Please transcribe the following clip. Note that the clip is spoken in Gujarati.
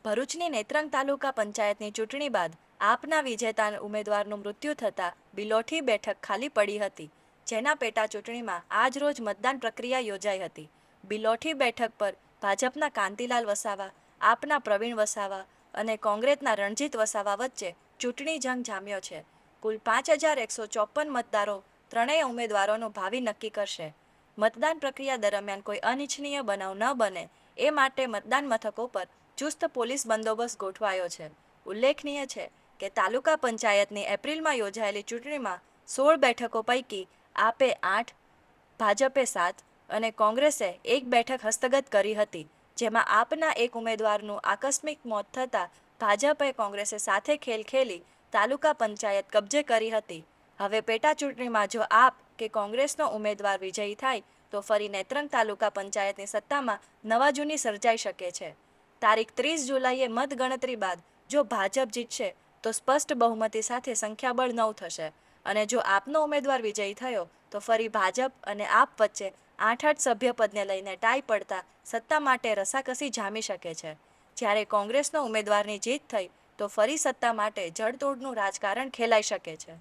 ભરૂચની નેત્રંગ તાલુકા પંચાયતની ચૂંટણી બાદ આપના વિજેતા ઉમેદવારનું મૃત્યુ થતાં બિલોઠી બેઠક ખાલી પડી હતી, જેના પેટા ચૂંટણીમાં આજરોજ મતદાન પ્રક્રિયા યોજાઈ હતી. બિલોઠી બેઠક પર ભાજપના કાંતિલાલ વસાવા, આપના પ્રવીણ વસાવા અને કોંગ્રેસના રણજીત વસાવા વચ્ચે ચૂંટણી જંગ જામ્યો છે. કુલ 5154 મતદારો ત્રણેય ઉમેદવારોનું ભાવિ નક્કી કરશે. મતદાન પ્રક્રિયા દરમિયાન કોઈ અનિચ્છનીય બનાવ ન બને એ માટે મતદાન મથકો પર ચુસ્ત પોલીસ બંદોબસ્ત ગોઠવાયો છે. ઉલ્લેખનીય છે કે તાલુકા પંચાયતની એપ્રિલમાં યોજાયેલી ચૂંટણીમાં 16 બેઠકો પૈકી આપે 8, ભાજપે 7 અને કોંગ્રેસે 1 બેઠક હસ્તગત કરી હતી, જેમાં આપના એક ઉમેદવારનું આકસ્મિક મોત થતાં ભાજપે કોંગ્રેસે સાથે ખેલ ખેલી તાલુકા પંચાયત કબજે કરી હતી. હવે પેટા ચૂંટણીમાં જો આપ કે કોંગ્રેસનો ઉમેદવાર વિજયી થાય તો ફરી નેત્રંગ તાલુકા પંચાયતની સત્તામાં નવા જૂની સર્જાઈ શકે છે. તારીખ 30 જુલાઈએ મતગણતરી બાદ જો ભાજપ જીતશે તો સ્પષ્ટ બહુમતી સાથે સંખ્યાબળ 9 થશે અને જો આપનો ઉમેદવાર વિજયી થયો તો ફરી ભાજપ અને આપ વચ્ચે 8-8 સભ્યપદને લઈને ટાઈ પડતા સત્તા માટે રસાકસી જામી શકે છે. જ્યારે કોંગ્રેસનો ઉમેદવારની જીત થઈ તો ફરી સત્તા માટે જડતોડનું રાજકારણ ખેલાઈ શકે છે.